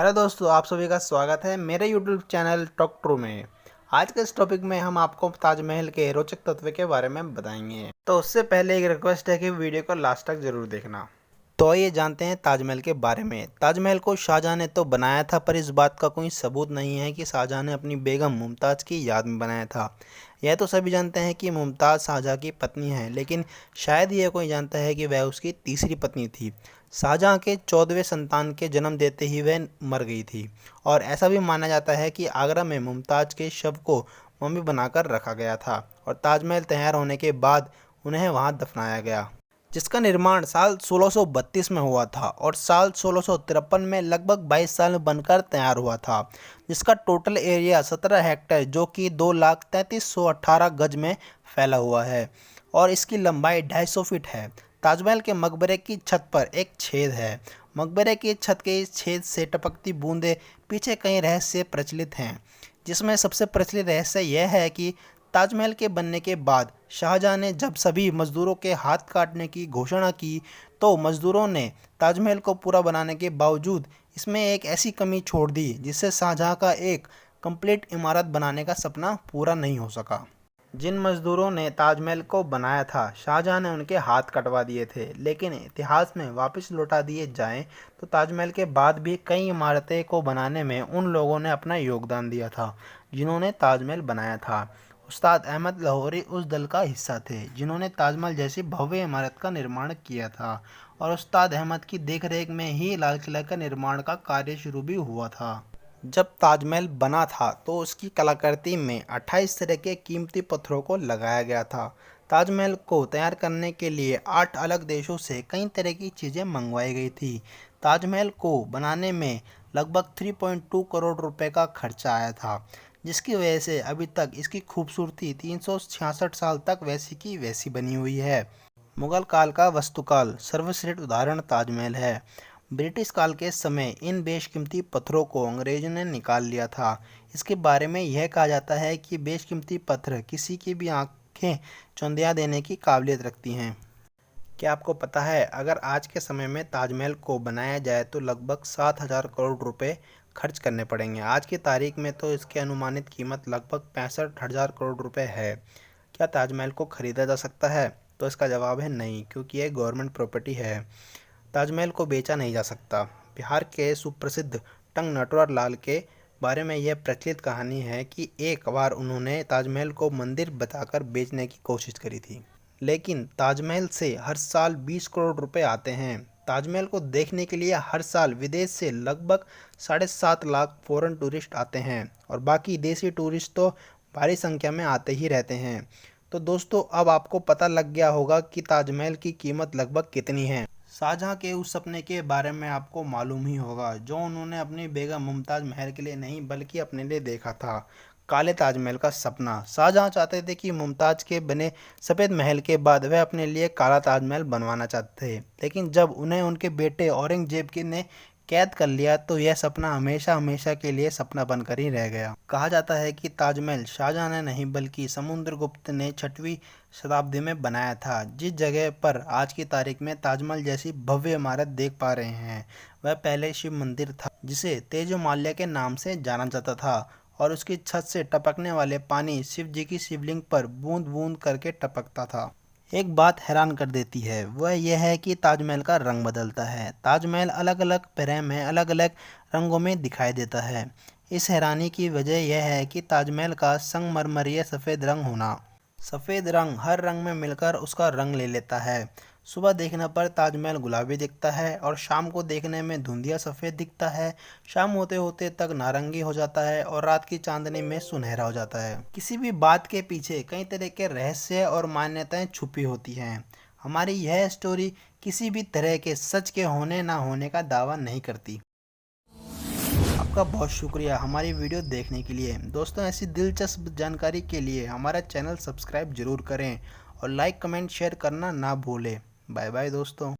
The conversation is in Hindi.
हेलो दोस्तों, आप सभी का स्वागत है मेरे यूट्यूब चैनल टॉक ट्रू में। आज के इस टॉपिक में हम आपको ताजमहल के रोचक तत्व के बारे में बताएंगे। तो उससे पहले एक रिक्वेस्ट है कि वीडियो को लास्ट तक जरूर देखना। तो ये जानते हैं ताजमहल के बारे में। ताजमहल को शाहजहां ने तो बनाया था, पर इस बात का कोई सबूत नहीं है कि शाहजहां ने अपनी बेगम मुमताज़ की याद में बनाया था। यह तो सभी जानते हैं कि मुमताज़ शाहजहां की पत्नी है, लेकिन शायद यह कोई जानता है कि वह उसकी तीसरी पत्नी थी। शाहजहां के 14वें संतान के जन्म देते ही वह मर गई थी, और ऐसा भी माना जाता है कि आगरा में मुमताज़ के शव को मम्मी बनाकर रखा गया था और ताजमहल तैयार होने के बाद उन्हें वहां दफनाया गया, जिसका निर्माण साल 1632 में हुआ था और साल 1653 में लगभग 22 साल में बनकर तैयार हुआ था, जिसका टोटल एरिया 17 हेक्टेयर जो कि 2,33,118 गज में फैला हुआ है और इसकी लंबाई 250 फीट है। ताजमहल के मकबरे की छत पर एक छेद है। मकबरे की छत के इस छेद से टपकती बूंदें पीछे कई रहस्य प्रचलित हैं, जिसमें सबसे प्रचलित रहस्य यह है कि ताजमहल के बनने के बाद शाहजहां ने जब सभी मजदूरों के हाथ काटने की घोषणा की, तो मजदूरों ने ताजमहल को पूरा बनाने के बावजूद इसमें एक ऐसी कमी छोड़ दी जिससे शाहजहां का एक कंप्लीट इमारत बनाने का सपना पूरा नहीं हो सका। जिन मजदूरों ने ताजमहल को बनाया था, शाहजहां ने उनके हाथ कटवा दिए थे, लेकिन इतिहास में वापस लौटा दिए जाएं तो ताजमहल के बाद भी कई इमारतें को बनाने में उन लोगों ने अपना योगदान दिया था जिन्होंने ताजमहल बनाया था। उस्ताद अहमद लाहौरी उस दल का हिस्सा थे जिन्होंने ताजमहल जैसी भव्य इमारत का निर्माण किया था, और उस्ताद अहमद की देखरेख में ही लाल किला का निर्माण का कार्य शुरू भी हुआ था। जब ताजमहल बना था तो उसकी कलाकृति में 28 तरह के कीमती पत्थरों को लगाया गया था। ताजमहल को तैयार करने के लिए 8 अलग देशों से कई तरह की चीज़ें मंगवाई गई थी। ताजमहल को बनाने में लगभग 3.2 करोड़ रुपए का खर्चा आया था, जिसकी वजह से अभी तक इसकी खूबसूरती 366 साल तक वैसी की वैसी बनी हुई है। मुगल काल का वास्तुकाल सर्वश्रेष्ठ उदाहरण ताजमहल है। ब्रिटिश काल के समय इन बेशकीमती पत्थरों को अंग्रेजों ने निकाल लिया था। इसके बारे में यह कहा जाता है कि बेशकीमती पत्थर किसी की भी आंखें चौंधिया देने की काबिलियत रखती हैं। क्या आपको पता है, अगर आज के समय में ताजमहल को बनाया जाए तो लगभग 7,000 करोड़ रुपए खर्च करने पड़ेंगे। आज की तारीख में तो इसकी अनुमानित कीमत लगभग 65,000 करोड़ रुपए है। क्या ताजमहल को खरीदा जा सकता है? तो इसका जवाब है नहीं, क्योंकि यह गवर्नमेंट प्रॉपर्टी है। ताजमहल को बेचा नहीं जा सकता। बिहार के सुप्रसिद्ध टंग नटवर लाल के बारे में यह प्रचलित कहानी है कि एक बार उन्होंने ताजमहल को मंदिर बताकर बेचने की कोशिश करी थी, लेकिन ताजमहल से हर साल 20 करोड़ रुपए आते हैं। ताजमहल को देखने के लिए हर साल विदेश से लगभग 7.5 लाख फॉरेन टूरिस्ट आते हैं, और बाकी देसी टूरिस्ट तो भारी संख्या में आते ही रहते हैं। तो दोस्तों, अब आपको पता लग गया होगा कि ताजमहल की कीमत लगभग कितनी है। शाहजहां के उस सपने के बारे में आपको मालूम ही होगा जो उन्होंने अपनी बेगम मुमताज़ महल के लिए नहीं बल्कि अपने लिए देखा था। काले ताजमहल का सपना। शाहजहां चाहते थे कि मुमताज़ के बने सफ़ेद महल के बाद वह अपने लिए काला ताजमहल बनवाना चाहते थे, लेकिन जब उन्हें उनके बेटे औरंगजेब के ने कैद कर लिया तो यह सपना हमेशा हमेशा के लिए सपना बनकर ही रह गया। कहा जाता है कि ताजमहल शाहजहां ने नहीं बल्कि समुद्रगुप्त ने 6वीं शताब्दी में बनाया था। जिस जगह पर आज की तारीख में ताजमहल जैसी भव्य इमारत देख पा रहे हैं, वह पहले शिव मंदिर था जिसे तेजोमाल्या के नाम से जाना जाता था, और उसकी छत से टपकने वाले पानी शिव जी की शिवलिंग पर बूंद बूंद करके टपकता था। एक बात हैरान कर देती है, वह यह है कि ताजमहल का रंग बदलता है। ताजमहल अलग अलग फ्रेम में अलग अलग रंगों में दिखाई देता है। इस हैरानी की वजह यह है कि ताजमहल का संगमरमरीय सफ़ेद रंग होना। सफ़ेद रंग हर रंग में मिलकर उसका रंग ले लेता है। सुबह देखने पर ताजमहल गुलाबी दिखता है और शाम को देखने में धुंधिया सफ़ेद दिखता है। शाम होते होते तक नारंगी हो जाता है और रात की चांदनी में सुनहरा हो जाता है। किसी भी बात के पीछे कई तरह के रहस्य और मान्यताएं छुपी होती हैं। हमारी यह स्टोरी किसी भी तरह के सच के होने ना होने का दावा नहीं करती। आपका बहुत शुक्रिया हमारी वीडियो देखने के लिए। दोस्तों, ऐसी दिलचस्प जानकारी के लिए हमारा चैनल सब्सक्राइब जरूर करें और लाइक कमेंट शेयर करना ना भूलें। बाय बाय दोस्तों।